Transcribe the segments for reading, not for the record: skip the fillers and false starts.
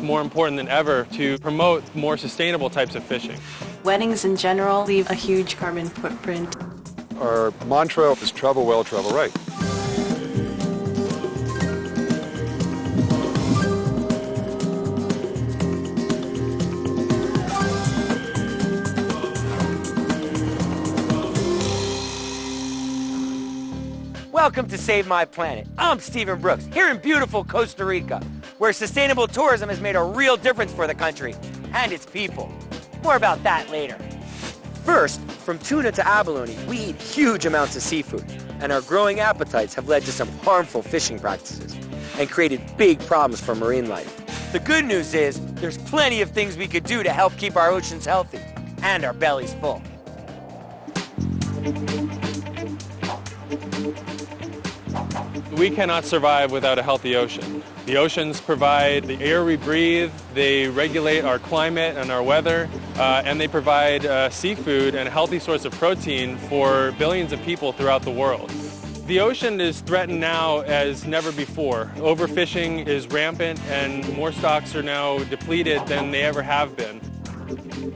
it's more important than ever to promote more sustainable types of fishing. Weddings in general leave a huge carbon footprint. Our mantra is travel well, travel right. Welcome to Save My Planet. I'm Stephen Brooks, here in beautiful Costa Rica, where sustainable tourism has made a real difference for the country and its people. More about that later. First, from tuna to abalone, we eat huge amounts of seafood, and our growing appetites have led to some harmful fishing practices and created big problems for marine life. The good news is there's plenty of things we could do to help keep our oceans healthy and our bellies full. We cannot survive without a healthy ocean. The oceans provide the air we breathe, they regulate our climate and our weather, and they provide seafood and a healthy source of protein for billions of people throughout the world. The ocean is threatened now as never before. Overfishing is rampant and more stocks are now depleted than they ever have been.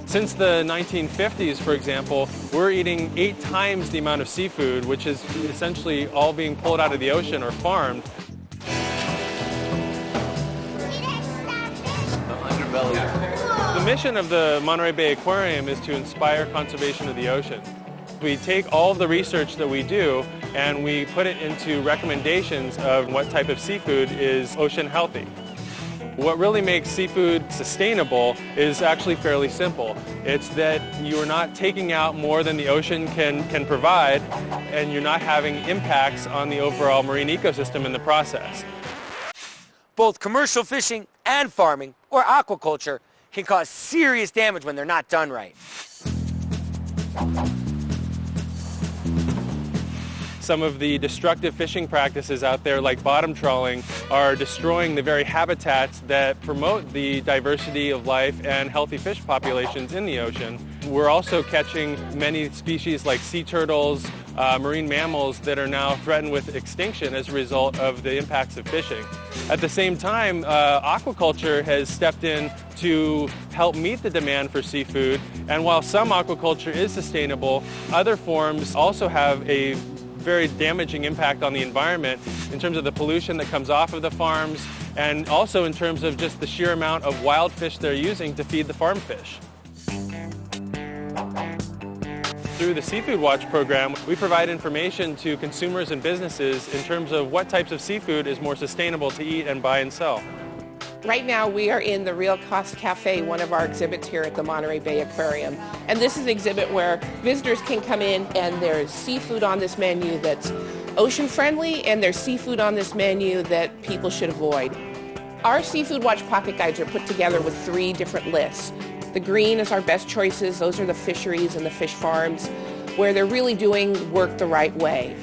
Since the 1950s, for example, we're eating 8 times the amount of seafood, which is essentially all being pulled out of the ocean or farmed. The mission of the Monterey Bay Aquarium is to inspire conservation of the ocean. We take all of the research that we do and we put it into recommendations of what type of seafood is ocean healthy. What really makes seafood sustainable is actually fairly simple. It's that you're not taking out more than the ocean can provide, and you're not having impacts on the overall marine ecosystem in the process. Both commercial fishing and farming, or aquaculture, can cause serious damage when they're not done right. Some of the destructive fishing practices out there, like bottom trawling, are destroying the very habitats that promote the diversity of life and healthy fish populations in the ocean. We're also catching many species like sea turtles, marine mammals that are now threatened with extinction as a result of the impacts of fishing. At the same time, aquaculture has stepped in to help meet the demand for seafood, and while some aquaculture is sustainable, other forms also have a very damaging impact on the environment in terms of the pollution that comes off of the farms and also in terms of just the sheer amount of wild fish they're using to feed the farm fish. Through the Seafood Watch program, we provide information to consumers and businesses in terms of what types of seafood is more sustainable to eat and buy and sell. Right now we are in the Real Costa Cafe, one of our exhibits here at the Monterey Bay Aquarium. And this is an exhibit where visitors can come in and there's seafood on this menu that's ocean friendly and there's seafood on this menu that people should avoid. Our Seafood Watch pocket guides are put together with 3 different lists. The green is our best choices. Those are the fisheries and the fish farms where they're really doing work the right way.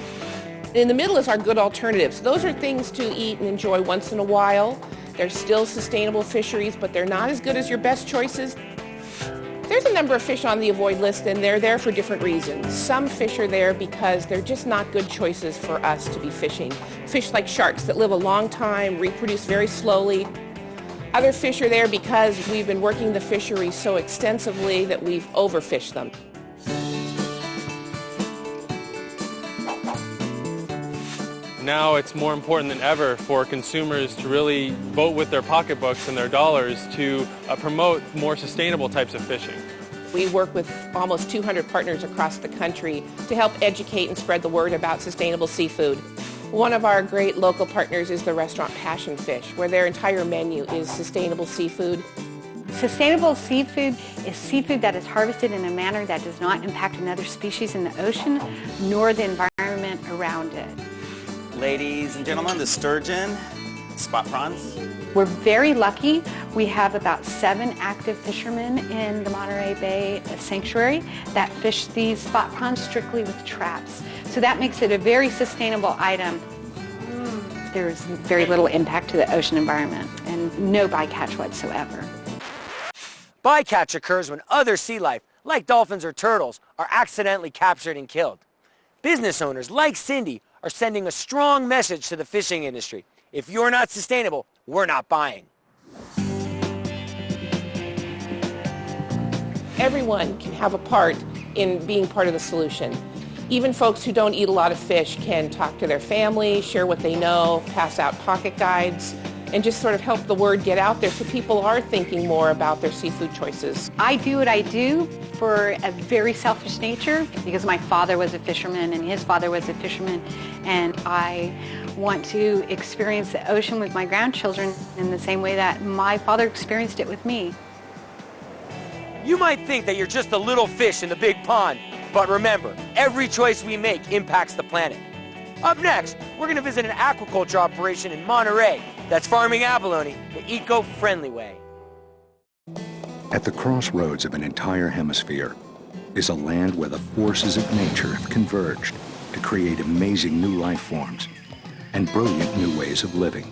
In the middle is our good alternatives. Those are things to eat and enjoy once in a while. They're still sustainable fisheries, but they're not as good as your best choices. There's a number of fish on the avoid list, and they're there for different reasons. Some fish are there because they're just not good choices for us to be fishing. Fish like sharks that live a long time, reproduce very slowly. Other fish are there because we've been working the fishery so extensively that we've overfished them. Now it's more important than ever for consumers to really vote with their pocketbooks and their dollars to promote more sustainable types of fishing. We work with almost 200 partners across the country to help educate and spread the word about sustainable seafood. One of our great local partners is the restaurant Passion Fish, where their entire menu is sustainable seafood. Sustainable seafood is seafood that is harvested in a manner that does not impact another species in the ocean, nor the environment around it. Ladies and gentlemen, the sturgeon, spot prawns. We're very lucky. We have about 7 active fishermen in the Monterey Bay Sanctuary that fish these spot prawns strictly with traps. So that makes it a very sustainable item. There's very little impact to the ocean environment and no bycatch whatsoever. Bycatch occurs when other sea life, like dolphins or turtles, are accidentally captured and killed. Business owners like Cindy are sending a strong message to the fishing industry. If you're not sustainable, we're not buying. everyone can have a part in being part of the solution. Even folks who don't eat a lot of fish can talk to their family, share what they know, pass out pocket guides, and just sort of help the word get out there so people are thinking more about their seafood choices. I do what I do for a very selfish nature because my father was a fisherman and his father was a fisherman, and I want to experience the ocean with my grandchildren in the same way that my father experienced it with me. You might think that you're just a little fish in the big pond, but remember, every choice we make impacts the planet. Up next, we're going to visit an aquaculture operation in Monterey that's farming abalone the eco-friendly way. At the crossroads of an entire hemisphere is a land where the forces of nature have converged to create amazing new life forms and brilliant new ways of living.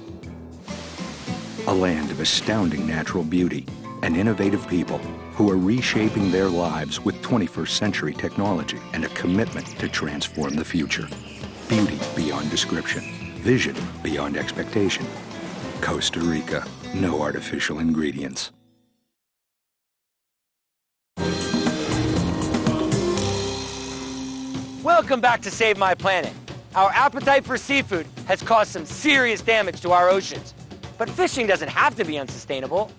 A land of astounding natural beauty and innovative people who are reshaping their lives with 21st century technology and a commitment to transform the future. Beauty beyond description, vision beyond expectation. Costa Rica, no artificial ingredients. Welcome back to Save My Planet. Our appetite for seafood has caused some serious damage to our oceans. But fishing doesn't have to be unsustainable.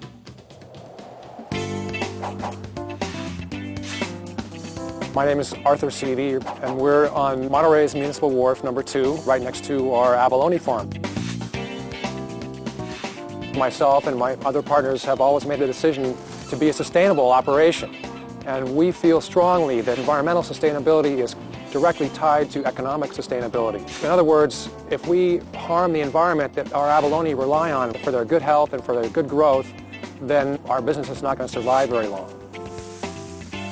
My name is Arthur Seavey, and we're on Monterey's Municipal Wharf number 2, right next to our abalone farm. Myself and my other partners have always made the decision to be a sustainable operation, and we feel strongly that environmental sustainability is directly tied to economic sustainability. In other words, if we harm the environment that our abalone rely on for their good health and for their good growth, then our business is not going to survive very long.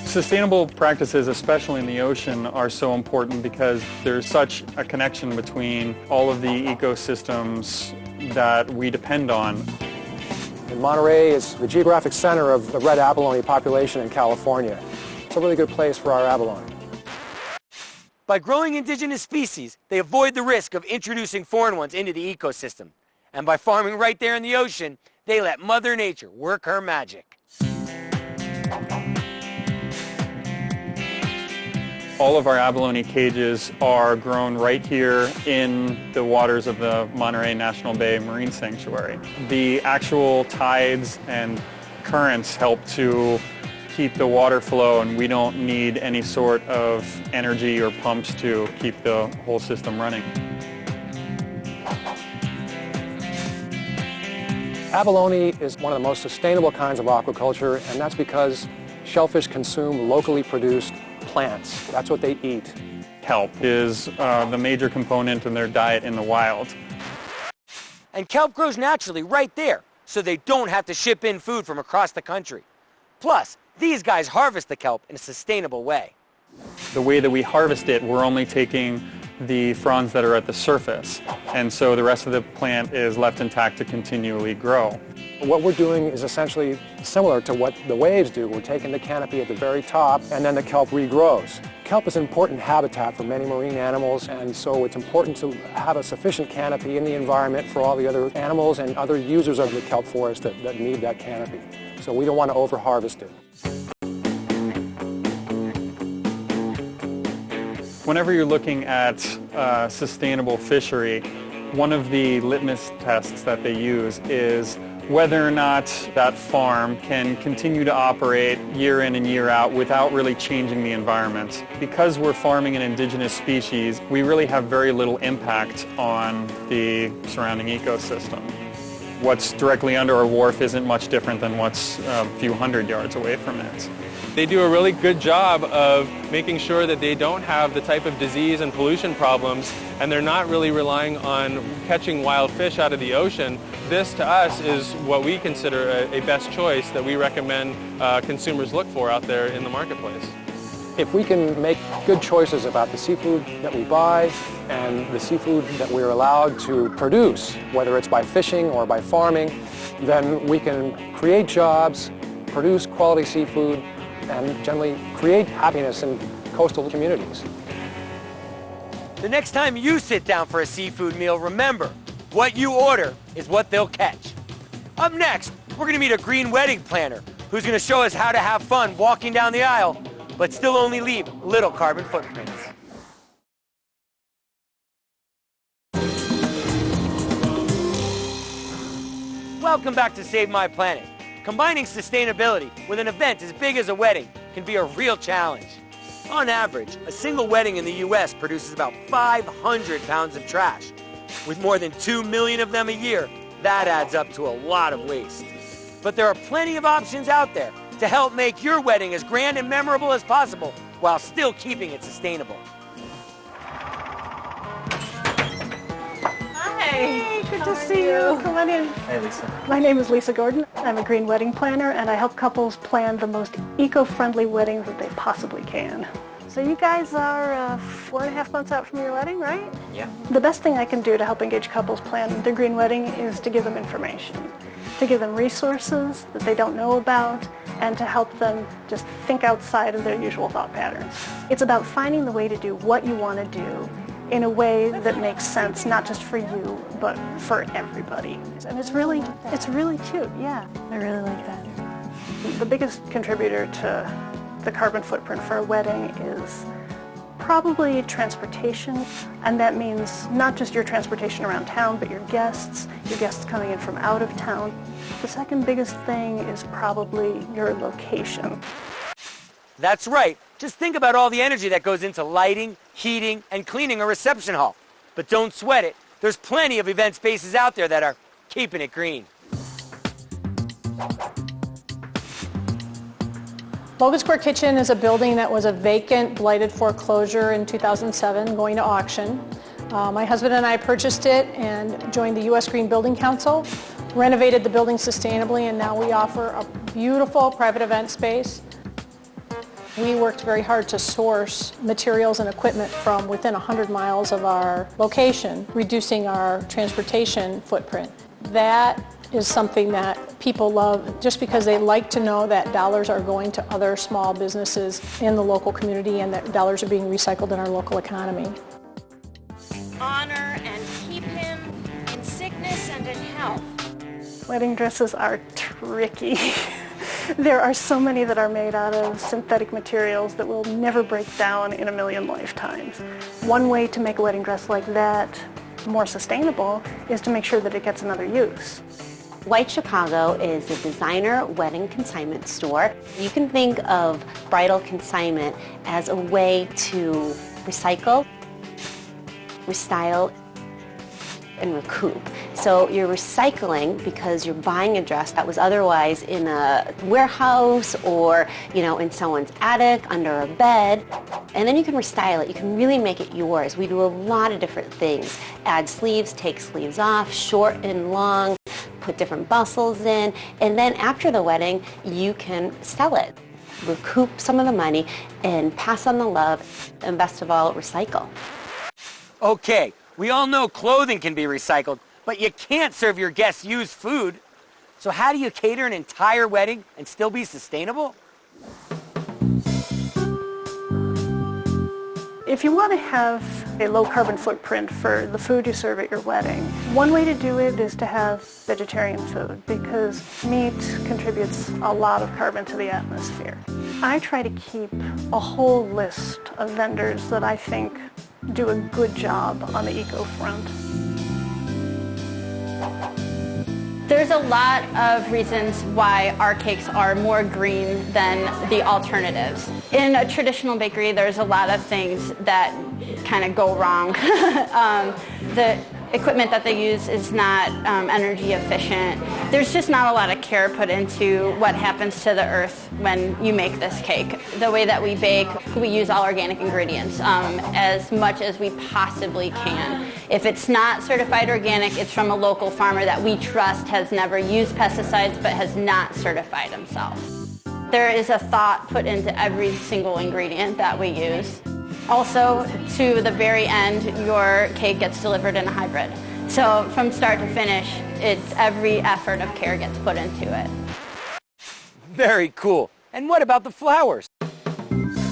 Sustainable practices, especially in the ocean, are so important because there's such a connection between all of the ecosystems that we depend on. And Monterey is the geographic center of the red abalone population in California. It's a really good place for our abalone. By growing indigenous species, they avoid the risk of introducing foreign ones into the ecosystem. And by farming right there in the ocean, they let Mother Nature work her magic. All of our abalone cages are grown right here in the waters of the Monterey National Bay Marine Sanctuary. The actual tides and currents help to keep the water flow, and we don't need any sort of energy or pumps to keep the whole system running. Abalone is one of the most sustainable kinds of aquaculture, and that's because shellfish consume locally produced plants. That's what they eat. Kelp is the major component in their diet in the wild. And kelp grows naturally right there, so they don't have to ship in food from across the country. Plus, these guys harvest the kelp in a sustainable way. The way that we harvest it, we're only taking the fronds that are at the surface, and so the rest of the plant is left intact to continually grow. What we're doing is essentially similar to what the waves do. We're taking the canopy at the very top, and then the kelp regrows. Kelp is an important habitat for many marine animals, and so it's important to have a sufficient canopy in the environment for all the other animals and other users of the kelp forest that need that canopy. So we don't want to over-harvest it. Whenever you're looking at sustainable fishery, one of the litmus tests that they use is whether or not that farm can continue to operate year in and year out without really changing the environment. Because we're farming an indigenous species, we really have very little impact on the surrounding ecosystem. What's directly under our wharf isn't much different than what's a few hundred yards away from it. They do a really good job of making sure that they don't have the type of disease and pollution problems, and they're not really relying on catching wild fish out of the ocean. This, to us, is what we consider a best choice that we recommend consumers look for out there in the marketplace. If we can make good choices about the seafood that we buy and the seafood that we're allowed to produce, whether it's by fishing or by farming, then we can create jobs, produce quality seafood, and generally create happiness in coastal communities. The next time you sit down for a seafood meal, remember, what you order is what they'll catch. Up next, we're going to meet a green wedding planner who's going to show us how to have fun walking down the aisle, but still only leave little carbon footprints. Welcome back to Save My Planet. Combining sustainability with an event as big as a wedding can be a real challenge. On average, a single wedding in the U.S. produces about 500 pounds of trash. With more than 2 million of them a year, that adds up to a lot of waste. But there are plenty of options out there to help make your wedding as grand and memorable as possible while still keeping it sustainable. Hey, good to see you. Come on in. Hey, Lisa. My name is Lisa Gordon. I'm a green wedding planner, and I help couples plan the most eco-friendly weddings that they possibly can. So you guys are 4.5 months out from your wedding, right? Yeah. The best thing I can do to help engage couples plan their green wedding is to give them information, to give them resources that they don't know about, and to help them just think outside of their usual thought patterns. It's about finding the way to do what you want to do in a way that makes sense, not just for you, but for everybody. And it's really cute, yeah. I really like that. The biggest contributor to the carbon footprint for a wedding is probably transportation, and that means not just your transportation around town, but your guests coming in from out of town. The second biggest thing is probably your location. That's right. Just think about all the energy that goes into lighting, heating, and cleaning a reception hall. But don't sweat it. There's plenty of event spaces out there that are keeping it green. Logan Square Kitchen is a building that was a vacant, blighted foreclosure in 2007, going to auction. My husband and I purchased it and joined the U.S. Green Building Council, renovated the building sustainably, and now we offer a beautiful private event space. We worked very hard to source materials and equipment from within 100 miles of our location, reducing our transportation footprint. That is something that people love just because they like to know that dollars are going to other small businesses in the local community and that dollars are being recycled in our local economy. Honor and keep him in sickness and in health. Wedding dresses are tricky. There are so many that are made out of synthetic materials that will never break down in a million lifetimes. One way to make a wedding dress like that more sustainable is to make sure that it gets another use. White Chicago is a designer wedding consignment store. You can think of bridal consignment as a way to recycle, restyle, and recoup. So you're recycling because you're buying a dress that was otherwise in a warehouse or, in someone's attic, under a bed, and then you can restyle it. You can really make it yours. We do a lot of different things. Add sleeves, take sleeves off, short and long, put different bustles in, and then after the wedding, you can sell it, recoup some of the money, and pass on the love, and best of all, recycle. Okay, we all know clothing can be recycled, but you can't serve your guests used food. So how do you cater an entire wedding and still be sustainable? If you want to have a low carbon footprint for the food you serve at your wedding, one way to do it is to have vegetarian food because meat contributes a lot of carbon to the atmosphere. I try to keep a whole list of vendors that I think do a good job on the eco front. There's a lot of reasons why our cakes are more green than the alternatives. In a traditional bakery, there's a lot of things that kind of go wrong. The equipment that they use is not energy efficient. There's just not a lot of care put into what happens to the earth when you make this cake. The way that we bake, we use all organic ingredients as much as we possibly can. If it's not certified organic, it's from a local farmer that we trust has never used pesticides but has not certified himself. There is a thought put into every single ingredient that we use. Also, to the very end, your cake gets delivered in a hybrid. So from start to finish, it's every effort of care gets put into it. Very cool. And what about the flowers?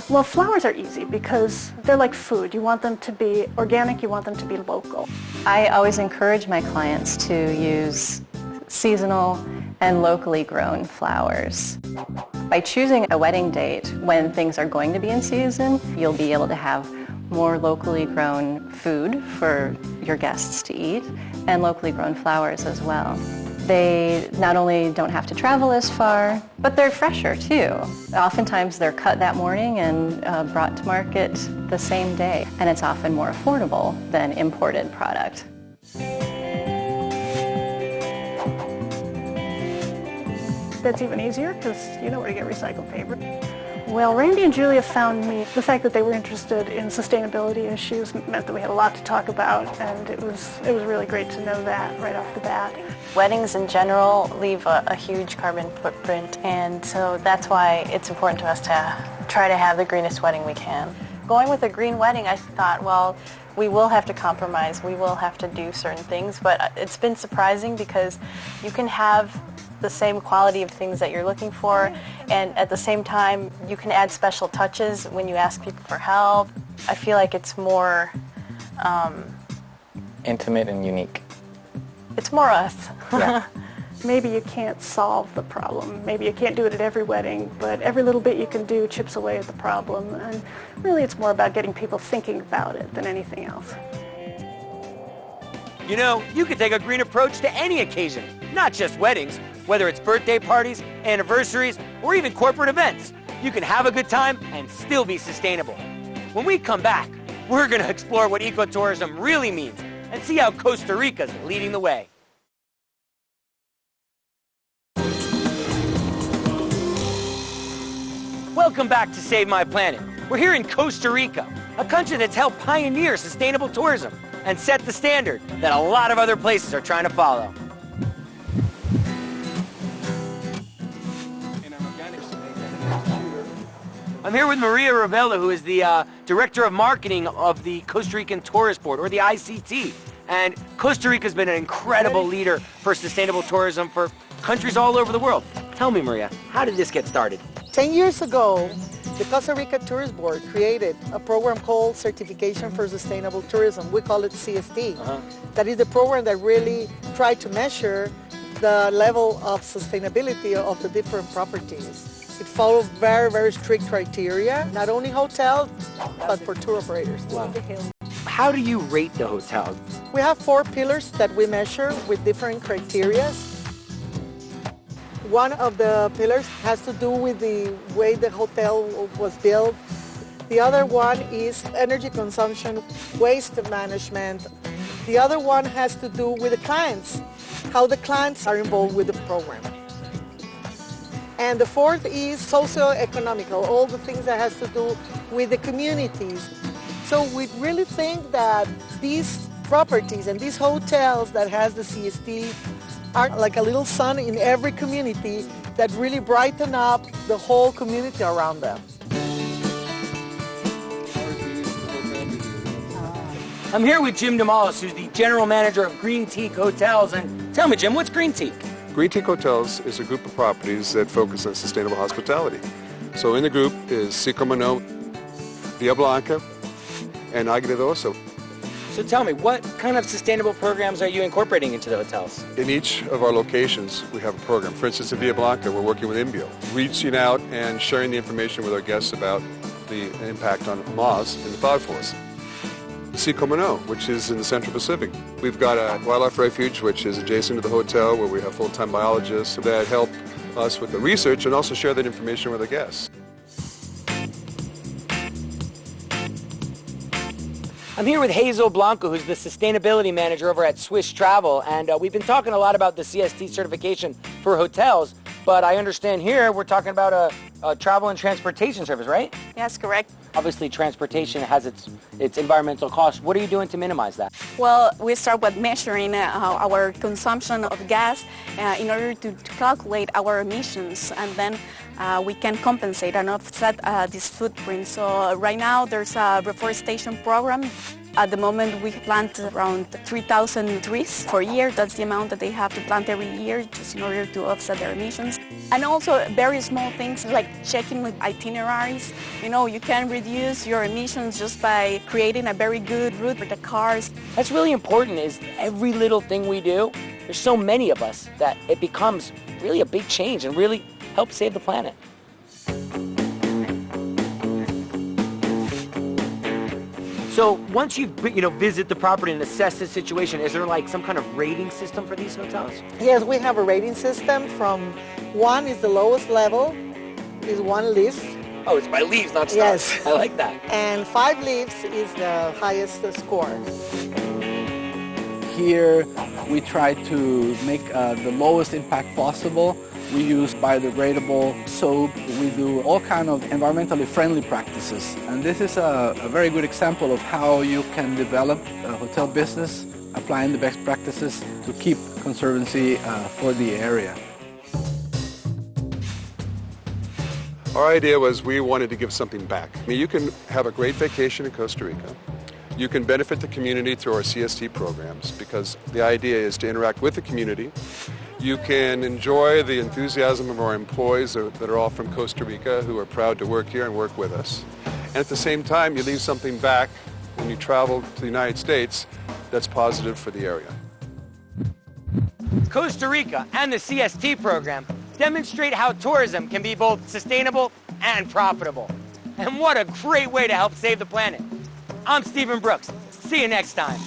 Well, flowers are easy because they're like food. You want them to be organic, you want them to be local. I always encourage my clients to use seasonal and locally grown flowers. By choosing a wedding date when things are going to be in season, you'll be able to have more locally grown food for your guests to eat and locally grown flowers as well. They not only don't have to travel as far, but they're fresher too. Oftentimes they're cut that morning and brought to market the same day, and it's often more affordable than imported product. That's even easier because you know where to get recycled paper. Well, Randy and Julia found me. The fact that they were interested in sustainability issues meant that we had a lot to talk about, and it was really great to know that right off the bat. Weddings in general leave a huge carbon footprint, and so that's why it's important to us to try to have the greenest wedding we can. Going with a green wedding, I thought, well, we will have to compromise, we will have to do certain things, but it's been surprising because you can have the same quality of things that you're looking for, and at the same time you can add special touches when you ask people for help. I feel like it's more intimate and unique. It's more us. Yeah. Maybe you can't solve the problem. Maybe you can't do it at every wedding, but every little bit you can do chips away at the problem. And really it's more about getting people thinking about it than anything else. You know, you can take a green approach to any occasion, not just weddings. Whether it's birthday parties, anniversaries, or even corporate events, you can have a good time and still be sustainable. When we come back, we're going to explore what ecotourism really means and see how Costa Rica's leading the way. Welcome back to Save My Planet. We're here in Costa Rica, a country that's helped pioneer sustainable tourism and set the standard that a lot of other places are trying to follow. I'm here with Maria Ravella, who is the Director of Marketing of the Costa Rican Tourist Board, or the ICT. And Costa Rica's been an incredible leader for sustainable tourism for countries all over the world. Tell me, Maria, how did this get started? 10 years ago, the Costa Rica Tourist Board created a program called Certification for Sustainable Tourism. We call it CST. That is the program that really tried to measure the level of sustainability of the different properties. It follows very, very strict criteria, not only hotels, but for tour operators too. Wow. How do you rate the hotel? We have 4 pillars that we measure with different criteria. One of the pillars has to do with the way the hotel was built. The other one is energy consumption, waste management. The other one has to do with the clients, how the clients are involved with the program. And the 4th is socio-economical, all the things that has to do with the communities. So we really think that these properties and these hotels that has the CST are like a little sun in every community that really brighten up the whole community around them. I'm here with Jim DeMalis, who's the General Manager of Green Teak Hotels. And tell me, Jim, what's Green Teak? Green Teak Hotels is a group of properties that focus on sustainable hospitality. So in the group is Sicamano, Villa Blanca, and Agridoso. So tell me, what kind of sustainable programs are you incorporating into the hotels? In each of our locations, we have a program. For instance, in Villa Blanca, we're working with Imbio, reaching out and sharing the information with our guests about the impact on moths in the cloud forest. Sicamano, which is in the Central Pacific. We've got a wildlife refuge, which is adjacent to the hotel, where we have full-time biologists that help us with the research and also share that information with our guests. I'm here with Hazel Blanco, who's the Sustainability Manager over at Swiss Travel, and we've been talking a lot about the CST certification for hotels, but I understand here we're talking about a travel and transportation service, right? Yes, correct. Obviously, transportation has its environmental costs. What are you doing to minimize that? Well, we start with measuring our consumption of gas in order to calculate our emissions, and then we can compensate and offset this footprint. So right now there's a reforestation program. At the moment we plant around 3,000 trees per year. That's the amount that they have to plant every year just in order to offset their emissions. And also very small things like checking with itineraries. You know, you can reduce your emissions just by creating a very good route for the cars. That's really important, is every little thing we do there's so many of us that it becomes really a big change and really helps save the planet. So once you visit the property and assess the situation, is there like some kind of rating system for these hotels? Yes, we have a rating system. From 1 is the lowest level, is 1 leaf. Oh, it's by leaves, not stars. Yes. I like that. And 5 leaves is the highest score. Here we try to make the lowest impact possible. We use biodegradable soap. We do all kind of environmentally friendly practices. And this is a very good example of how you can develop a hotel business, applying the best practices to keep conservancy for the area. Our idea was we wanted to give something back. I mean, you can have a great vacation in Costa Rica. You can benefit the community through our CST programs because the idea is to interact with the community. You can enjoy the enthusiasm of our employees that are all from Costa Rica who are proud to work here and work with us. And at the same time, you leave something back when you travel to the United States that's positive for the area. Costa Rica and the CST program demonstrate how tourism can be both sustainable and profitable. And what a great way to help save the planet. I'm Stephen Brooks. See you next time.